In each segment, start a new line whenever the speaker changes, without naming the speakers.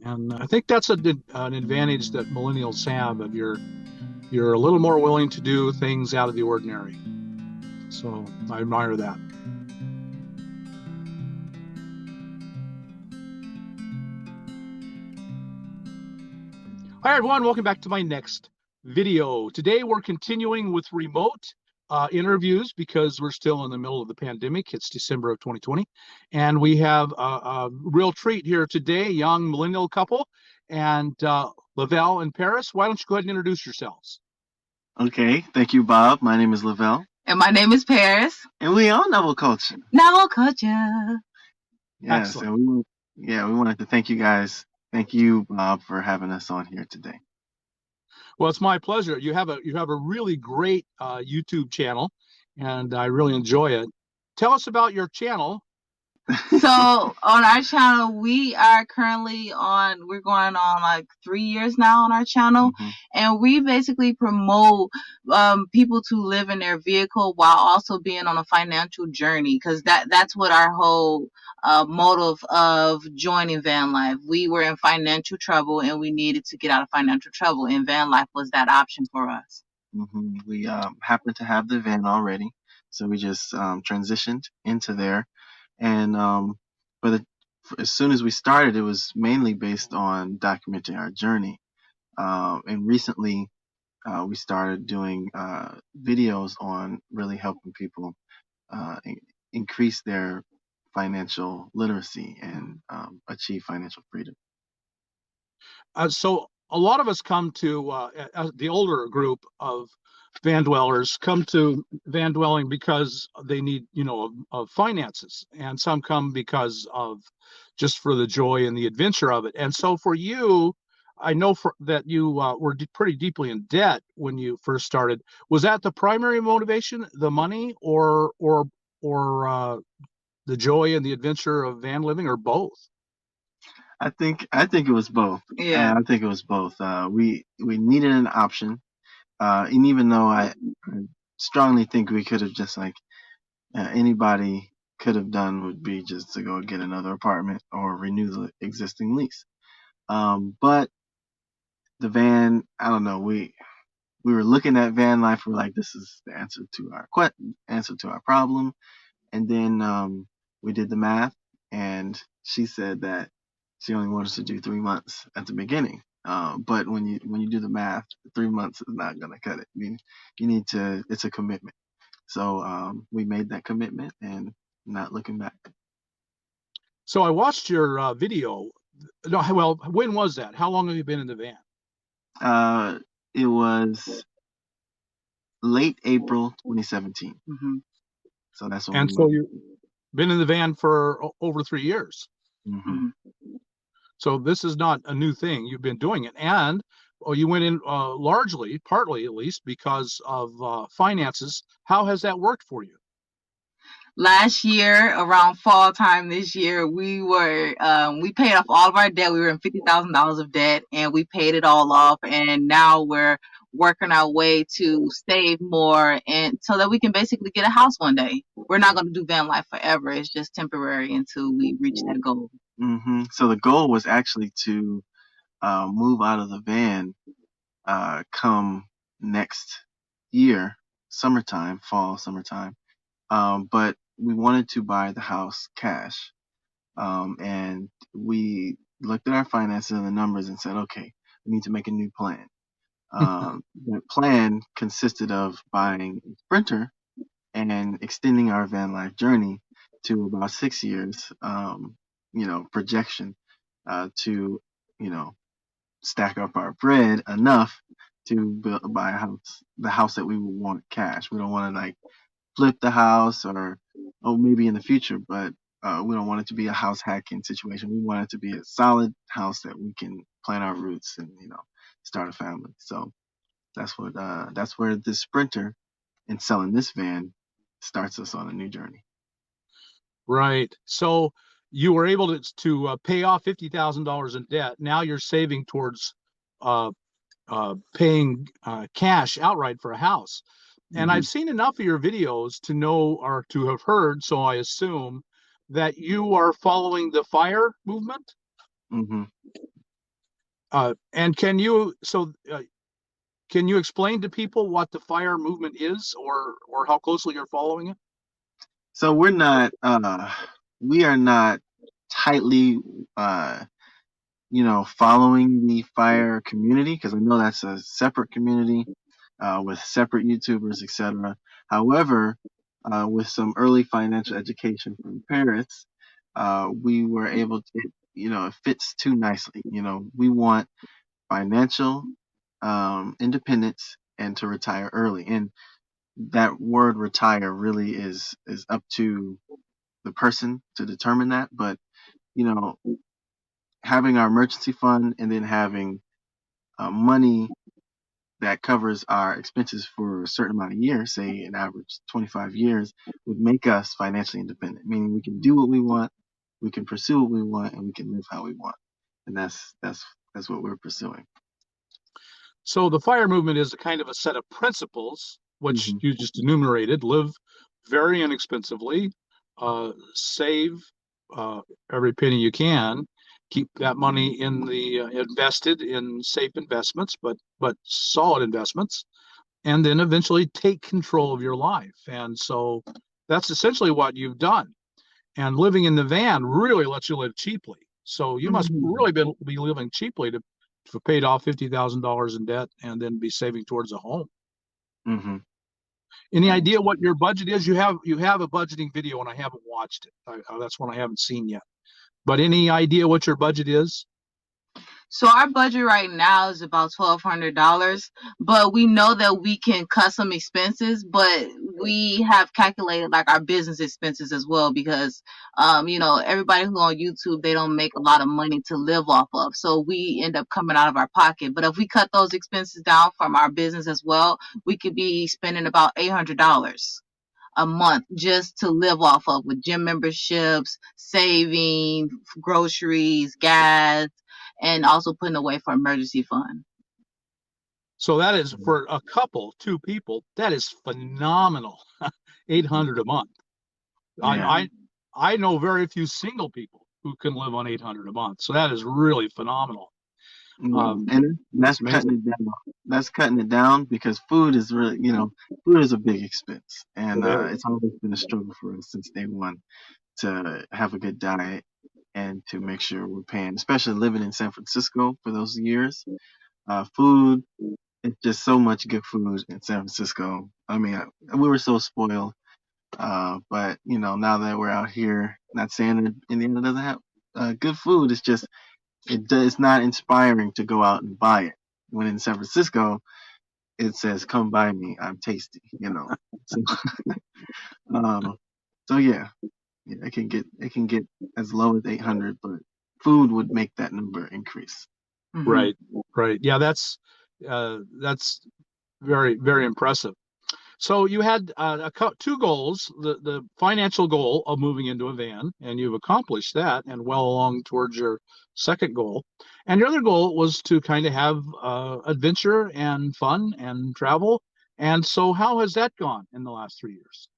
And I think that's an advantage that millennials have of you're a little more willing to do things out of the ordinary. So I admire that. Hi, everyone. Welcome back to my next video. Today, we're continuing with remote interviews because we're still in the middle of the pandemic. It's December of 2020. And we have a real treat here today, a young millennial couple, and Lovell and Paris. Why don't you go ahead and introduce yourselves?
Okay, thank you, Bob. My name is Lovell,
And my name is Paris.
and we are Novel Culture.
Novel Culture.
Yes,
Excellent.
and we wanted to thank you guys. Thank you, Bob, for having us on here today.
Well, it's my pleasure. You have a really great YouTube channel, and I really enjoy it. Tell us about your channel.
So on our channel, we are currently we're going on like 3 years now on our channel.
Mhm.
And we basically promote people to live in their vehicle while also being on a financial journey, because that's what our whole motive of joining van life. We were in financial trouble and we needed to get out of financial trouble, and van life was that option for us.
We happen to have the van already, so we just transitioned into there. And but as soon as we started, it was mainly based on documenting our journey. And recently, we started doing videos on really helping people increase their financial literacy and achieve financial freedom.
So a lot of us come to the older group of van dwellers come to van dwelling because they need, of finances, and some come because of just for the joy and the adventure of it. And so for you, I know that you were pretty deeply in debt when you first started. Was that the primary motivation, the money, or the joy and the adventure of van living, or both?
I think it was both.
Yeah.
I think it was both. We needed an option, and even though I strongly think we could have just like anybody could have done would be just to go get another apartment or renew the existing lease. But the van, I don't know. We were looking at van life. We're like, this is the answer to our problem. And then we did the math, and she said that she only wanted us to do 3 months at the beginning. But when you do the math, 3 months is not gonna cut it. I mean, you need to. It's a commitment. So we made that commitment and not looking back.
So I watched your video. No, well, when was that? How long have you been in the van?
It was late April 2017.
Mm-hmm.
So that's when we
And so
moved.
you've been in the van for over 3 years.
Hmm.
Mm-hmm.
So this is not a new thing. You've been doing it, and you went in largely, partly at least, because of finances. How has that worked for you?
Last year, around fall time this year, we paid off all of our debt. We were in $50,000 of debt, and we paid it all off. And now we're working our way to save more, and so that we can basically get a house one day. We're not going to do van life forever. It's just temporary until we reach that goal.
So the goal was actually to move out of the van come next year, summertime, fall, summertime. But we wanted to buy the house cash. And we looked at our finances and the numbers and said, okay, we need to make a new plan. The plan consisted of buying a Sprinter and extending our van life journey to about 6 years, projection to, you know, stack up our bread enough to buy a house, the house that we would want cash. We don't want to like flip the house or, oh, maybe in the future, but we don't want it to be a house hacking situation. We want it to be a solid house that we can plant our roots and, start a family. So that's where this Sprinter and selling this van starts us on a new journey.
Right. So you were able to pay off $50,000 in debt. Now you're saving towards uh, paying cash outright for a house. And
Hmm.
I've seen enough of your videos to know or to have heard, so I assume that you are following the FIRE movement.
Hmm.
And can you explain to people what the fire movement is, or how closely you're following it?
So we are not tightly, uh, following the fire community, because I know that's a separate community with separate YouTubers, etc. However, with some early financial education from Paris, we were able to, it fits too nicely. We want financial independence and to retire early. And that word retire really is up to the person to determine that. But, you know, having our emergency fund and then having money that covers our expenses for a certain amount of years, say an average 25 years, would make us financially independent, meaning we can do what we want, we can pursue what we want, and we can live how we want. And that's what we're pursuing.
So the fire movement is a kind of a set of principles, which
Mm-hmm.
you just enumerated: live very inexpensively, save every penny you can, keep that money in the invested in safe investments, but solid investments, and then eventually take control of your life. And so that's essentially what you've done. And living in the van really lets you live cheaply. So you must
Mm-hmm.
really be living cheaply to paid off $50,000 in debt and then be saving towards a home.
Mm-hmm.
Any idea what your budget is? You have a budgeting video and I haven't watched it. That's one I haven't seen yet. But any idea what your budget is?
So our budget right now is about $1,200, but we know that we can cut some expenses, but we have calculated like our business expenses as well because, everybody who on YouTube, they don't make a lot of money to live off of. So we end up coming out of our pocket. But if we cut those expenses down from our business as well, we could be spending about $800 a month just to live off of, with gym memberships, saving, groceries, gas, and also putting away for emergency fund.
So that is for a couple, two people, that is phenomenal. 800 a month.
Yeah.
I know very few single people who can live on 800 a month. So that is really phenomenal.
And that's cutting it down. That's cutting it down because food is really, food is a big expense, and it's always been a struggle for us since day one to have a good diet and to make sure we're paying, especially living in San Francisco for those years. Food, it's just so much good food in San Francisco. I mean, we were so spoiled, but now that we're out here, not saying that Indiana doesn't have good food, it's just it's not inspiring to go out and buy it. When in San Francisco, it says, "Come buy me, I'm tasty." So, um, so yeah, it can get as low as 800, but food would make that number increase.
Right, right. Yeah, that's very, very impressive. So you had two goals: the financial goal of moving into a van, and you've accomplished that, and well along towards your second goal. And your other goal was to kind of have adventure and fun and travel. And so, how has that gone in the last 3 years?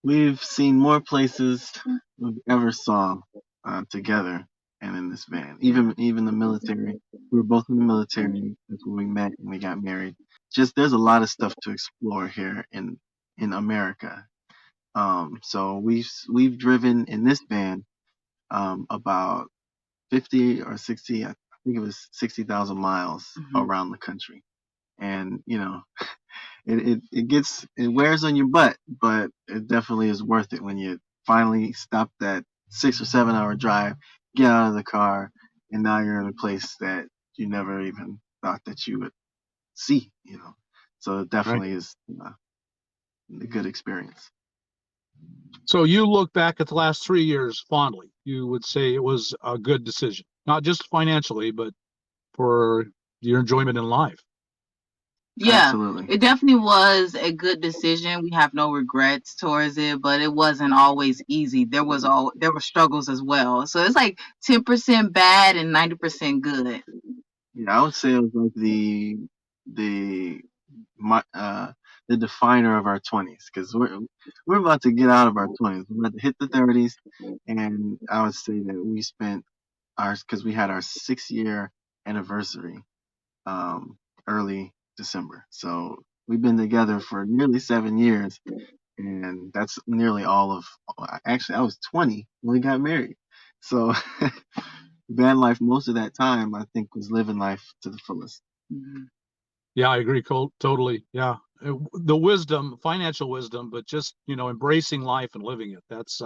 We've seen more places we've ever saw together, and in this van. Even the military. We were both in the military. That's when we met and we got married. Just there's a lot of stuff to explore here in America. So we've driven in this van about 50 or 60. I think it was 60,000 miles around the country, and it wears on your butt, but it definitely is worth it when you finally stop that 6 or 7 hour drive, get out of the car, and now you're in a place that you never even thought that you would see. So it
Right.
definitely is a good experience.
So you look back at the last 3 years fondly. You would say it was a good decision, not just financially, but for your enjoyment in life.
Yeah,
Absolutely.
it definitely was a good decision. We have no regrets towards it, but it wasn't always easy. There were struggles as well. So it's like 10% bad and 90% good.
Yeah, I would say it was like the the definer of our 20s, because we're about to get out of our 20s. We're about to hit the 30s, and I would say that we spent because we had our 6-year anniversary early December. So we've been together for nearly 7 years, and that's nearly all of. Actually, I was 20 when we got married. So van life most of that time, I think, was living life to the fullest.
Mhm.
Yeah, I agree totally. Yeah. The wisdom, financial wisdom, but just, embracing life and living it. That's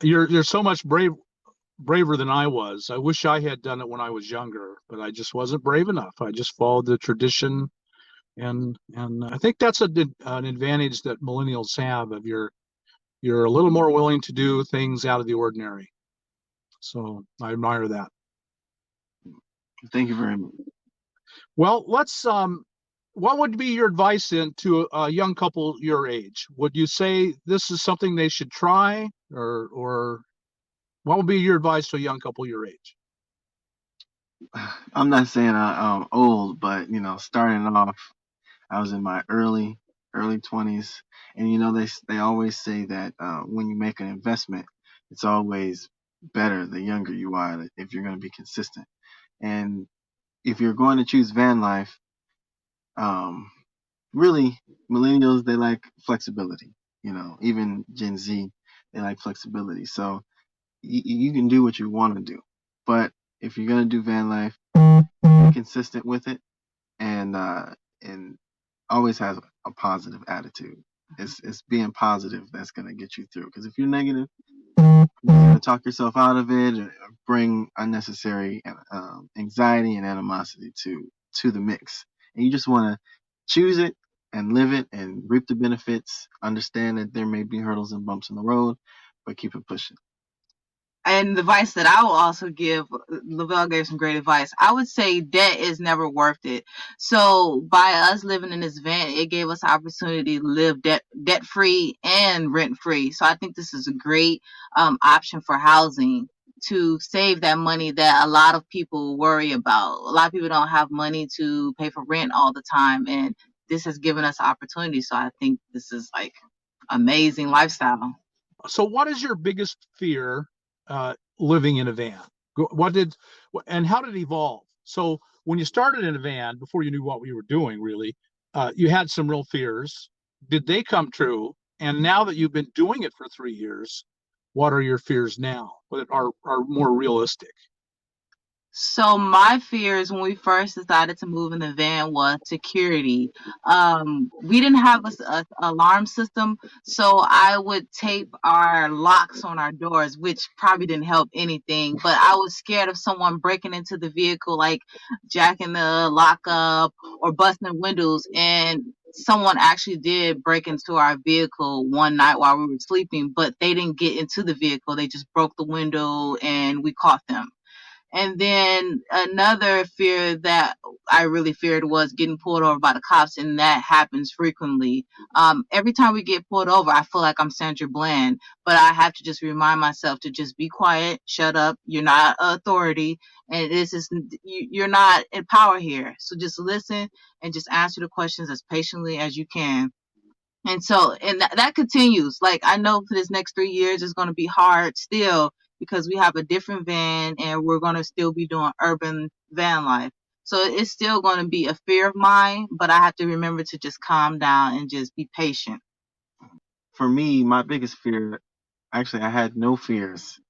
you're so much braver than I was. I wish I had done it when I was younger, but I just wasn't brave enough. I just followed the tradition, and I think that's an advantage that millennials have. Of you're a little more willing to do things out of the ordinary. So I admire that.
Thank you very much.
Well, what would be your advice then to a young couple your age? Would you say this is something they should try, or what would be your advice to a young couple your age?
I'm not saying I'm old, but starting off, I was in my early 20s, and they always say that when you make an investment, it's always better the younger you are if you're going to be consistent. And if you're going to choose van life, um, really, millennials, they like flexibility. Even Gen Z, they like flexibility. So you can do what you want to do, but if you're going to do van life, be consistent with it, and always have a positive attitude. It's being positive that's going to get you through. Because if you're negative, you're going to talk yourself out of it, or bring unnecessary anxiety and animosity to the mix. And you just want to choose it and live it and reap the benefits. Understand that there may be hurdles and bumps in the road, but keep it pushing.
And the advice that I will also give, Lovell gave some great advice. I would say debt is never worth it. So by us living in this van, it gave us opportunity to live debt free and rent free. So I think this is a great option for housing, to save that money that a lot of people worry about. A lot of people don't have money to pay for rent all the time, and this has given us opportunity. So I think this is like amazing lifestyle.
So, what is your biggest fear living in a van? And how did it evolve? So, when you started in a van, before you knew what we were doing, really, you had some real fears. Did they come true? And now that you've been doing it for 3 years, what are your fears now? What are more realistic?
So my fears when we first decided to move in the van was security. We didn't have a alarm system, so I would tape our locks on our doors, which probably didn't help anything. But I was scared of someone breaking into the vehicle, like jacking the lock up or busting windows. And someone actually did break into our vehicle one night while we were sleeping, but they didn't get into the vehicle. They just broke the window and we caught them. And then another fear that I really feared was getting pulled over by the cops, and that happens frequently. Every time we get pulled over, I feel like I'm Sandra Bland, but I have to just remind myself to just be quiet, shut up. You're not authority, and you're not in power here. So just listen and just answer the questions as patiently as you can. And so, and that continues. Like, I know for this next 3 years, it's going to be hard still because we have a different van and we're going to still be doing urban van life. So it's still going to be a fear of mine, but I have to remember to just calm down and just be patient.
For me, my biggest fear, actually, I had no fears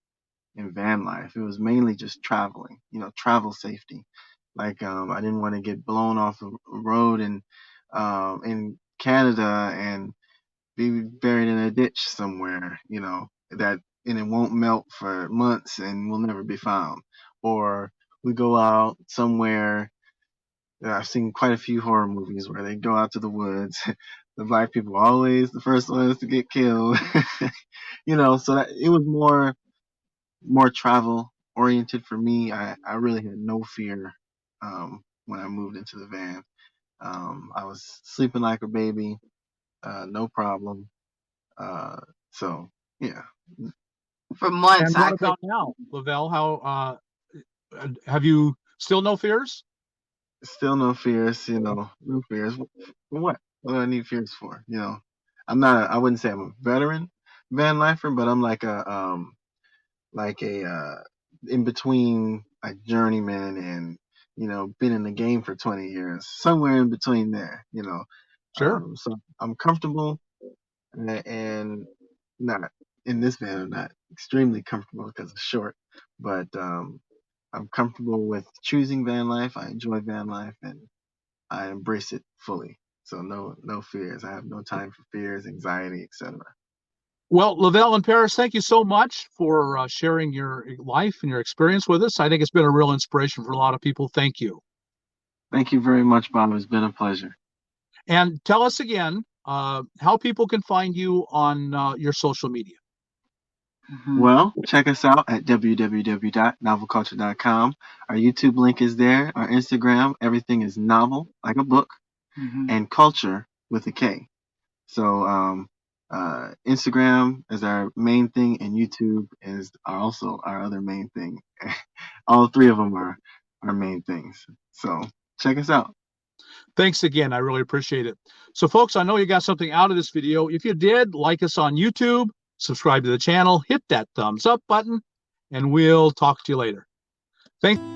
in van life. It was mainly just traveling, travel safety. Like, I didn't want to get blown off a road in Canada and be buried in a ditch somewhere, that and it won't melt for months and will never be found. Or we go out somewhere. I've seen quite a few horror movies where they go out to the woods. The black people are always the first ones to get killed. So that it was more travel oriented for me. I really had no fear when I moved into the van. I was sleeping like a baby, no problem. Uh, so yeah,
For months,
And
I
what
could.
about now, Lovell? How have you still no fears?
still no fears. No fears. For what? What do I need fears for? I'm not. I wouldn't say I'm a veteran van lifer, but I'm like a in between a journeyman and, been in the game for 20 years, somewhere in between there,
Sure.
So I'm comfortable, and not in this van. I'm not extremely comfortable because it's short, but I'm comfortable with choosing van life. I enjoy van life, and I embrace it fully. So no fears. I have no time for fears, anxiety, etc.
Well, Lovell and Paris, thank you so much for sharing your life and your experience with us. I think it's been a real inspiration for a lot of people. Thank you.
Thank you very much, Bob. It's been a pleasure.
And tell us again how people can find you on your social media.
Well, check us out at www.novelculture.com. Our YouTube link is there. Our Instagram, everything is novel, like a book, and culture with a K. So Instagram is our main thing, and YouTube are also our other main thing. All three of them are our main things. So check us out.
Thanks again. I really appreciate it. So, folks, I know you got something out of this video. If you did, like us on YouTube, subscribe to the channel, hit that thumbs up button, and we'll talk to you later. Thanks.